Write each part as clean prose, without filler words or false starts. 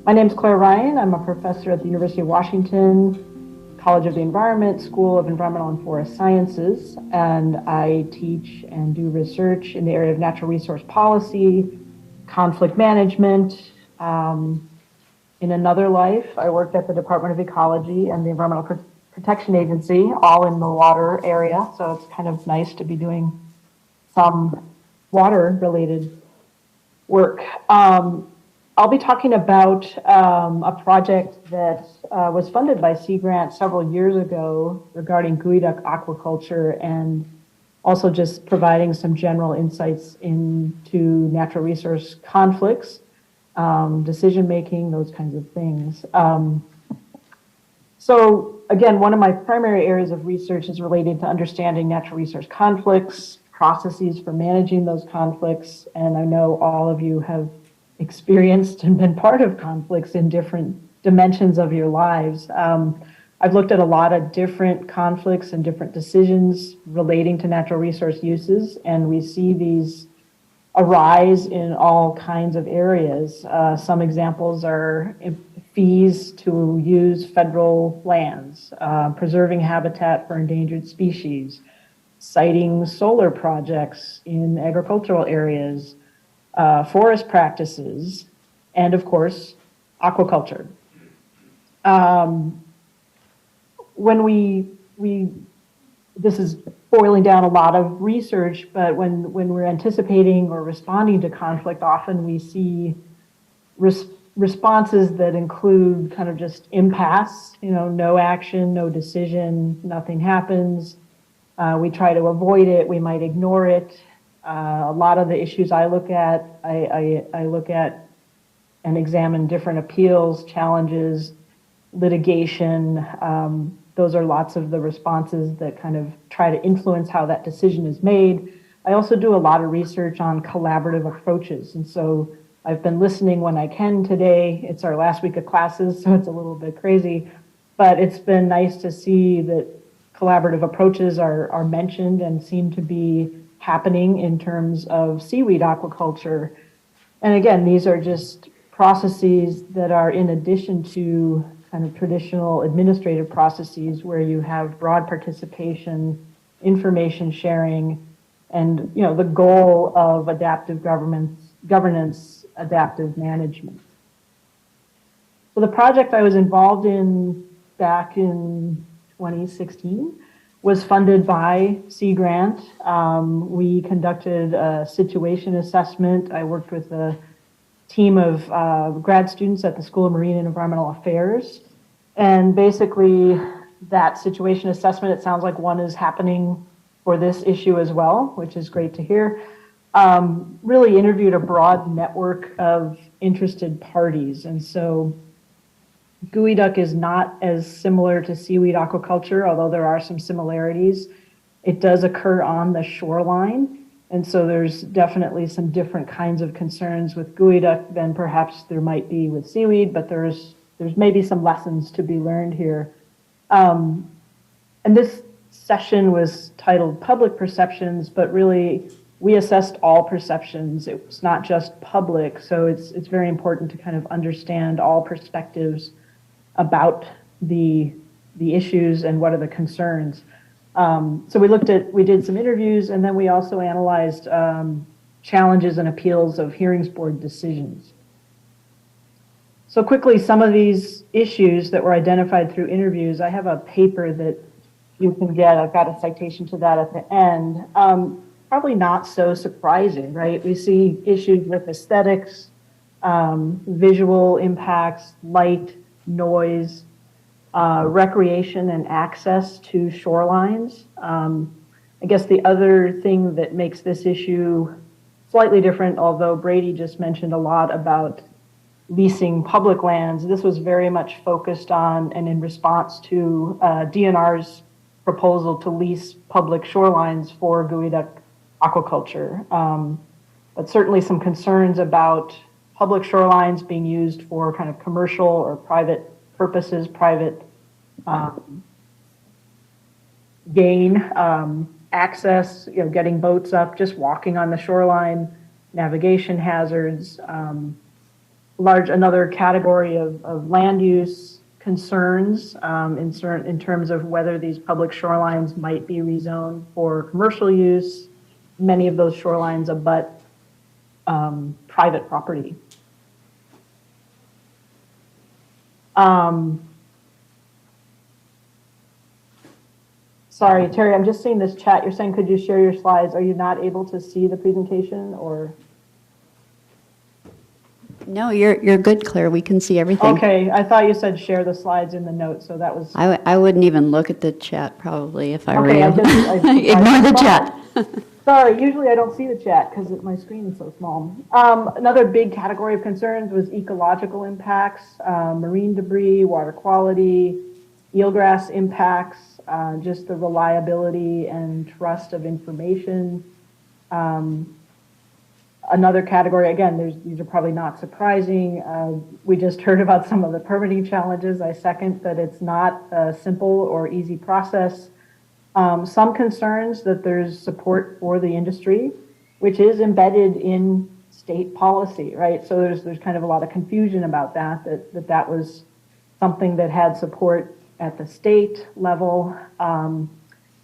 My name is Clare Ryan. I'm a professor at the University of Washington, College of the Environment, School of Environmental and Forest Sciences, and I teach and do research in the area of natural resource policy, conflict management. In another life, I worked at the Department of Ecology and the Environmental Protection Agency, all in the water area, so it's kind of nice to be doing some water-related work. I'll be talking about a project that was funded by Sea Grant several years ago regarding geoduck aquaculture, and also just providing some general insights into natural resource conflicts, decision making, those kinds of things. So again, one of my primary areas of research is related to understanding natural resource conflicts, processes for managing those conflicts, and I know all of you have experienced and been part of conflicts in different dimensions of your lives. I've looked at a lot of different conflicts and different decisions relating to natural resource uses, and we see these arise in all kinds of areas. Some examples are fees to use federal lands, preserving habitat for endangered species, citing solar projects in agricultural areas, forest practices, and of course, aquaculture. When this is boiling down a lot of research, but when we're anticipating or responding to conflict, often we see responses that include kind of just impasse, no action, no decision, nothing happens. We try to avoid it, we might ignore it. A lot of the issues I look at, I look at and examine different appeals, challenges, litigation. Those are lots of the responses that kind of try to influence how that decision is made. I also do a lot of research on collaborative approaches. And so I've been listening when I can today. It's our last week of classes, so it's a little bit crazy. But it's been nice to see that collaborative approaches are mentioned and seem to be happening in terms of seaweed aquaculture. And again, these are just processes that are in addition to kind of traditional administrative processes where you have broad participation, information sharing, and the goal of adaptive governance, adaptive management. So the project I was involved in back in 2016 was funded by Sea Grant. We conducted a situation assessment. I worked with a team of grad students at the School of Marine and Environmental Affairs. And basically that situation assessment, it sounds like one is happening for this issue as well, which is great to hear. Really interviewed a broad network of interested parties. And so geoduck is not as similar to seaweed aquaculture, although there are some similarities. It does occur on the shoreline. And so there's definitely some different kinds of concerns with geoduck than perhaps there might be with seaweed, but there's maybe some lessons to be learned here. And this session was titled Public Perceptions, but really we assessed all perceptions. It was not just public, so it's very important to kind of understand all perspectives about the issues and what are the concerns. So we did some interviews, and then we also analyzed challenges and appeals of hearings board decisions. So quickly, some of these issues that were identified through interviews, I have a paper that you can get. I've got a citation to that at the end. Probably not so surprising, right? We see issues with aesthetics, visual impacts, light, noise, recreation and access to shorelines. I guess the other thing that makes this issue slightly different, although Brady just mentioned a lot about leasing public lands, this was very much focused on and in response to DNR's proposal to lease public shorelines for geoduck aquaculture. But certainly some concerns about public shorelines being used for kind of commercial or private purposes, private gain, access, getting boats up, just walking on the shoreline, navigation hazards, another category of land use concerns in terms of whether these public shorelines might be rezoned for commercial use. Many of those shorelines abut private property. Sorry, Terry, I'm just seeing this chat. You're saying, could you share your slides? Are you not able to see the presentation, or? No, you're good, Claire. We can see everything. Okay, I thought you said share the slides in the notes, so that was. I wouldn't even look at the chat probably if I were Okay, you. Ignore the chat. Sorry, usually I don't see the chat because my screen is so small. Another big category of concerns was ecological impacts, marine debris, water quality, eelgrass impacts, just the reliability and trust of information. Another category, again, these are probably not surprising. We just heard about some of the permitting challenges. I second that it's not a simple or easy process. Some concerns that there's support for the industry, which is embedded in state policy, right? So there's kind of a lot of confusion about that was something that had support at the state level.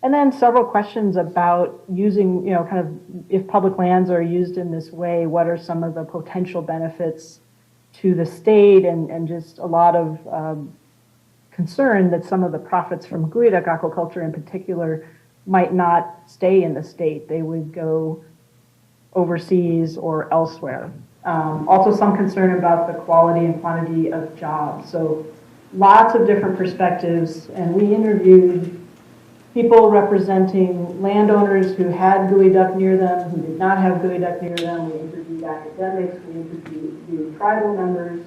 And then several questions about using, kind of if public lands are used in this way, what are some of the potential benefits to the state, and just a lot of concern that some of the profits from geoduck aquaculture in particular might not stay in the state. They would go overseas or elsewhere. Also some concern about the quality and quantity of jobs. So lots of different perspectives, and we interviewed people representing landowners who had geoduck near them, who did not have geoduck near them. We interviewed academics, we interviewed tribal members,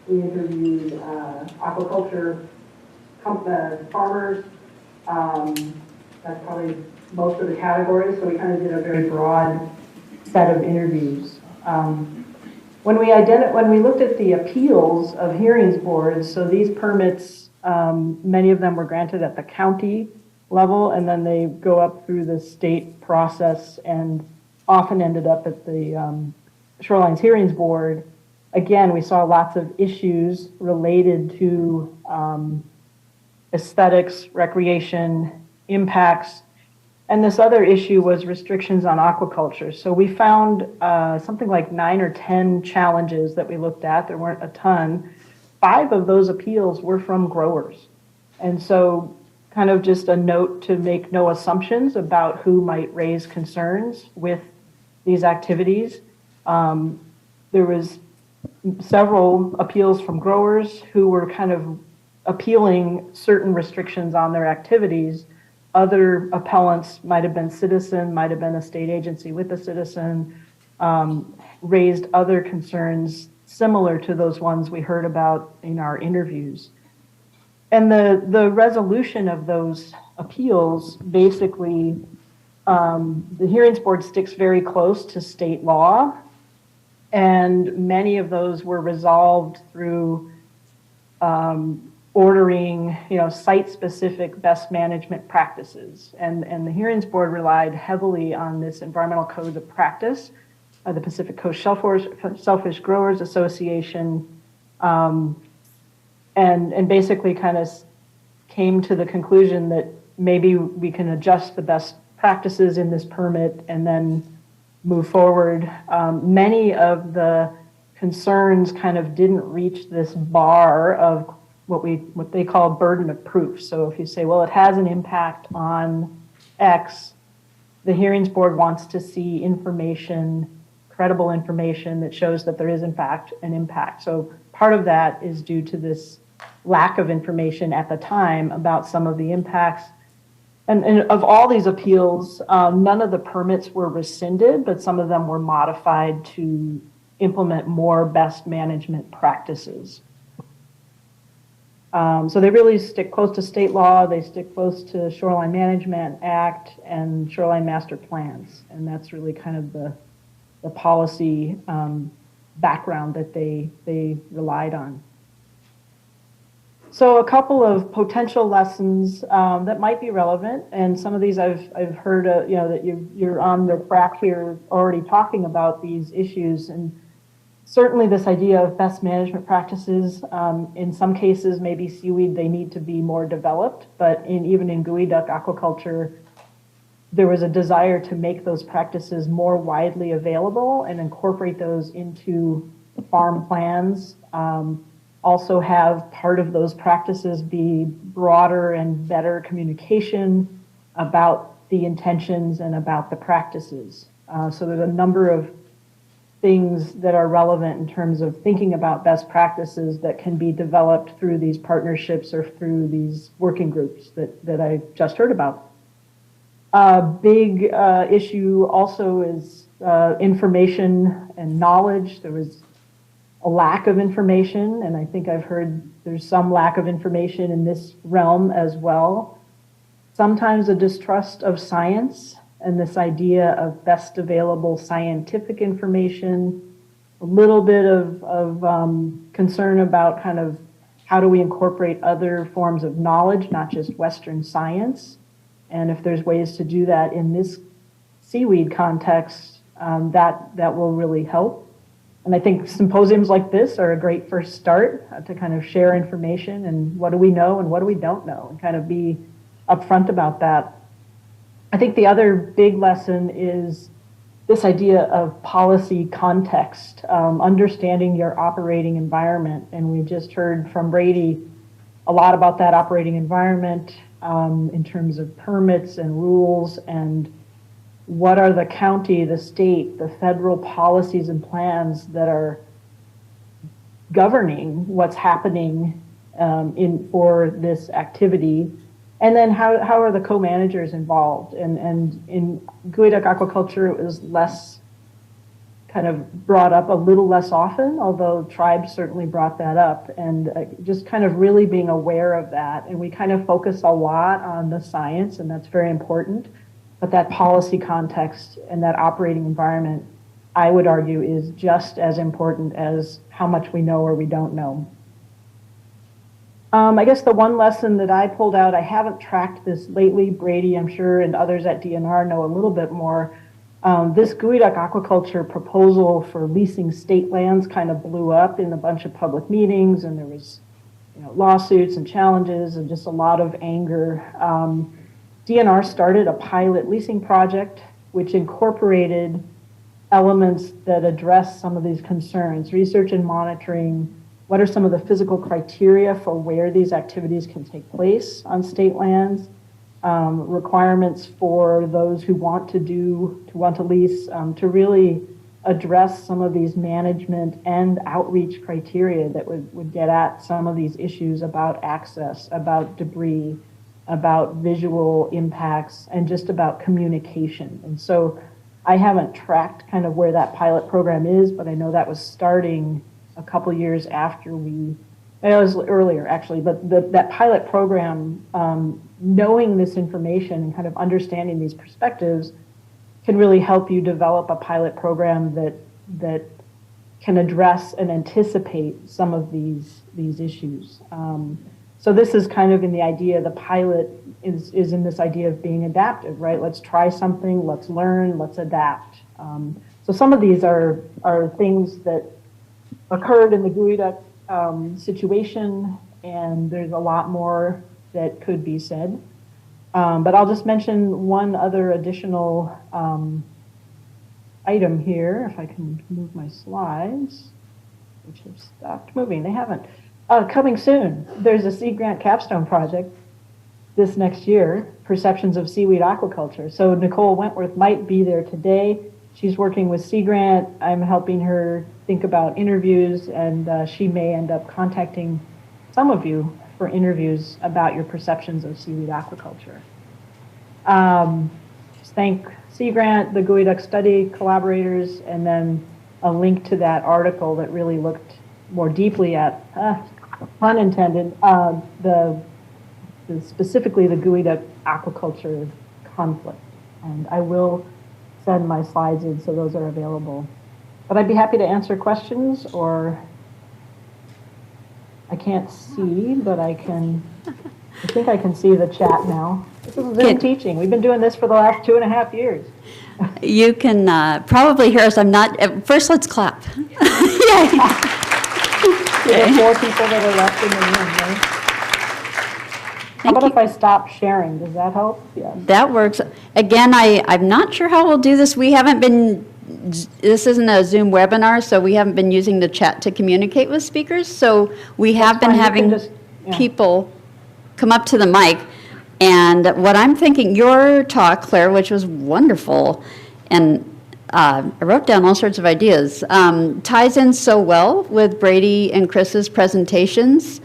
we interviewed aquaculture farmers. That's probably most of the categories, so we kind of did a very broad set of interviews. When we looked at the appeals of hearings boards, so these permits, many of them were granted at the county level, and then they go up through the state process and often ended up at the Shorelines Hearings Board. Again, we saw lots of issues related to aesthetics, recreation, impacts, and this other issue was restrictions on aquaculture. So we found something like 9 or 10 challenges that we looked at. There weren't a ton. 5 of those appeals were from growers. And so kind of just a note to make no assumptions about who might raise concerns with these activities. There was several appeals from growers who were kind of appealing certain restrictions on their activities. Other appellants might have been citizen, might have been a state agency with a citizen, raised other concerns similar to those ones we heard about in our interviews. And the resolution of those appeals, basically, the hearings board sticks very close to state law, and many of those were resolved through ordering, site-specific best management practices. And the hearings board relied heavily on this environmental code of practice, the Pacific Coast Shellfish Growers Association, and basically kind of came to the conclusion that maybe we can adjust the best practices in this permit and then move forward. Many of the concerns kind of didn't reach this bar of what they call burden of proof. So if you say, well, it has an impact on X, the hearings board wants to see information, credible information that shows that there is in fact an impact. So part of that is due to this lack of information at the time about some of the impacts. And of all these appeals, none of the permits were rescinded, but some of them were modified to implement more best management practices. So they really stick close to state law, they stick close to Shoreline Management Act and Shoreline Master Plans. And that's really kind of the policy background that they relied on. So a couple of potential lessons that might be relevant, and some of these I've heard, that you're on the track here already talking about these issues. And certainly this idea of best management practices, in some cases, maybe seaweed, they need to be more developed, but even in geoduck aquaculture, there was a desire to make those practices more widely available and incorporate those into farm plans. Also have part of those practices be broader and better communication about the intentions and about the practices. So there's a number of things that are relevant in terms of thinking about best practices that can be developed through these partnerships or through these working groups that I just heard about. A big issue also is information and knowledge. There was a lack of information, and I think I've heard there's some lack of information in this realm as well. Sometimes a distrust of science and this idea of best available scientific information, a little bit of concern about kind of how do we incorporate other forms of knowledge, not just Western science, and if there's ways to do that in this seaweed context, that will really help. And I think symposiums like this are a great first start to kind of share information and what do we know and what do we don't know, and kind of be upfront about that. I think the other big lesson is this idea of policy context, understanding your operating environment. And we just heard from Brady a lot about that operating environment in terms of permits and rules and what are the county, the state, the federal policies and plans that are governing what's happening for this activity. And then how are the co-managers involved? And in geoduck aquaculture, it was less kind of brought up a little less often, although tribes certainly brought that up, and just kind of really being aware of that. And we kind of focus a lot on the science, and that's very important. But that policy context and that operating environment, I would argue, is just as important as how much we know or we don't know. I guess the one lesson that I pulled out, I haven't tracked this lately, Brady, I'm sure, and others at DNR know a little bit more. This geoduck aquaculture proposal for leasing state lands kind of blew up in a bunch of public meetings, and there was lawsuits and challenges and just a lot of anger. DNR started a pilot leasing project which incorporated elements that address some of these concerns, research and monitoring. What are some of the physical criteria for where these activities can take place on state lands? Requirements for those who want to lease, to really address some of these management and outreach criteria that would get at some of these issues about access, about debris, about visual impacts, and just about communication. And so I haven't tracked kind of where that pilot program is, but I know that was starting a couple years after it was earlier actually, but that pilot program, knowing this information and kind of understanding these perspectives can really help you develop a pilot program that can address and anticipate some of these issues. So this is kind of in the idea, the pilot is in this idea of being adaptive, right? Let's try something, let's learn, let's adapt. So some of these are things that occurred in the geoduck situation, and there's a lot more that could be said. But I'll just mention one other additional item here, if I can move my slides, which have stopped moving. They haven't. Coming soon, there's a Sea Grant capstone project this next year, Perceptions of Seaweed Aquaculture. So Nicole Wentworth might be there today. She's working with Sea Grant. I'm helping her think about interviews, and she may end up contacting some of you for interviews about your perceptions of seaweed aquaculture. Just thank Sea Grant, the geoduck study collaborators, and then a link to that article that really looked more deeply at, pun intended, specifically the geoduck aquaculture conflict. And I will send my slides in so those are available. But I'd be happy to answer questions, or I can't see, but I think I can see the chat now. This is Zoom teaching. We've been doing this for the last 2.5 years. You can probably hear us. I'm not, first let's clap. Yay. There are 4 people that are left in the room, right? How about if I stop sharing? Does that help? Yeah. That works. Again, I'm not sure how we'll do this. We haven't been, this isn't a Zoom webinar, so we haven't been using the chat to communicate with speakers. So we have been having people come up to the mic. And what I'm thinking, your talk, Claire, which was wonderful, and I wrote down all sorts of ideas, ties in so well with Brady and Chris's presentations.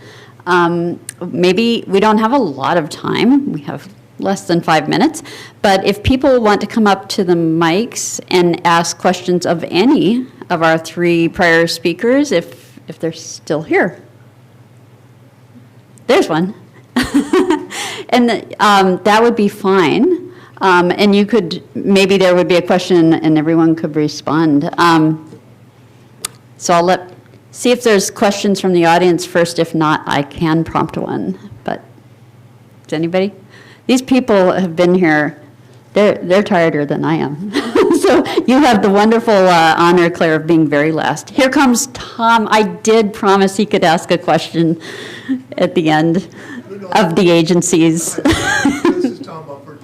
Maybe we don't have a lot of time. We have less than 5 minutes. But if people want to come up to the mics and ask questions of any of our 3 prior speakers, if they're still here. There's one. And that would be fine. And you could, maybe there would be a question and everyone could respond. So I'll see if there's questions from the audience first. If not, I can prompt one. But does anybody? These people have been here. They're tireder than I am. So you have the wonderful honor, Claire, of being very last. Here comes Tom. I did promise he could ask a question at the end of the agencies. This is Tom Mumford.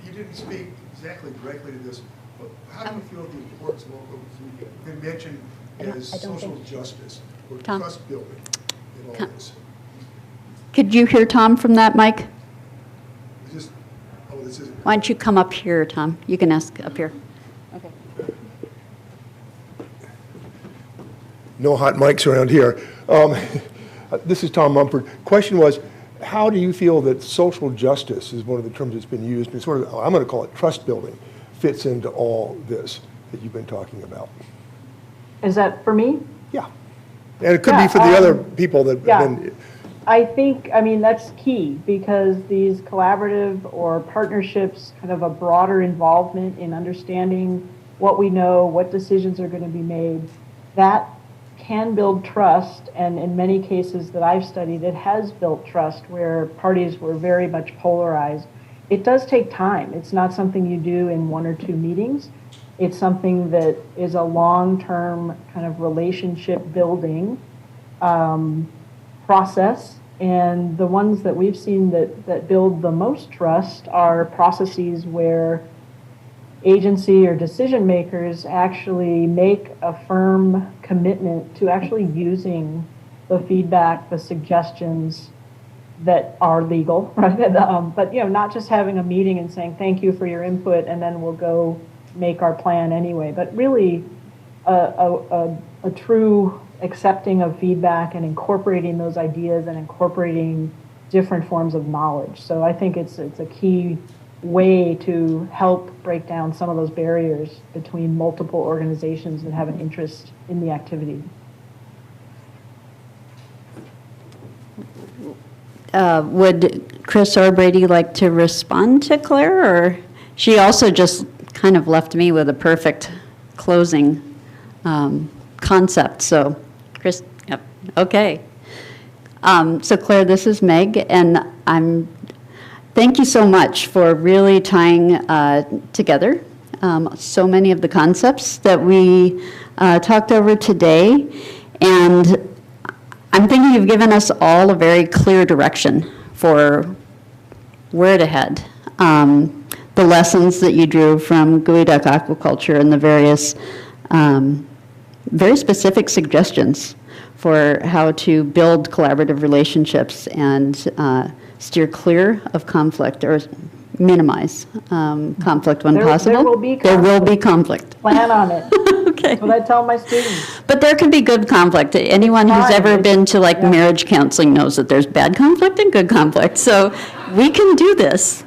You didn't speak exactly directly to this, but how do you feel the importance of what we mentioned as social justice or trust building in all this? Could you hear Tom from that mic? This isn't. Why don't you come up here, Tom? You can ask up here. Okay. No hot mics around here. This is Tom Mumford. Question was, how do you feel that social justice is one of the terms that's been used, and sort of, I'm going to call it trust building, fits into all this that you've been talking about? Is that for me? Yeah. And it could be for the other people that have been. I think, I mean, that's key because these collaborative or partnerships, kind of a broader involvement in understanding what we know, what decisions are going to be made, that can build trust, and in many cases that I've studied, it has built trust where parties were very much polarized. It does take time. It's not something you do in 1 or 2 meetings. It's something that is a long-term kind of relationship building process, and the ones that we've seen that build the most trust are processes where agency or decision makers actually make a firm commitment to actually using the feedback, the suggestions that are legal, right? But not just having a meeting and saying thank you for your input and then we'll go make our plan anyway, but really a true accepting of feedback and incorporating those ideas and incorporating different forms of knowledge. So I think it's a key way to help break down some of those barriers between multiple organizations that have an interest in the activity. Would Chris or Brady like to respond to Claire, or she also just kind of left me with a perfect closing concept? So, Chris, yep, okay. So Claire, this is Meg, and thank you so much for really tying together so many of the concepts that we talked over today. And I'm thinking you've given us all a very clear direction for where to head. The lessons that you drew from geoduck aquaculture and the various very specific suggestions for how to build collaborative relationships and steer clear of conflict or minimize conflict when possible. There will be conflict. Plan on it. Okay. That's what I tell my students. But there can be good conflict. Anyone who's ever been to marriage counseling knows that there's bad conflict and good conflict. So we can do this.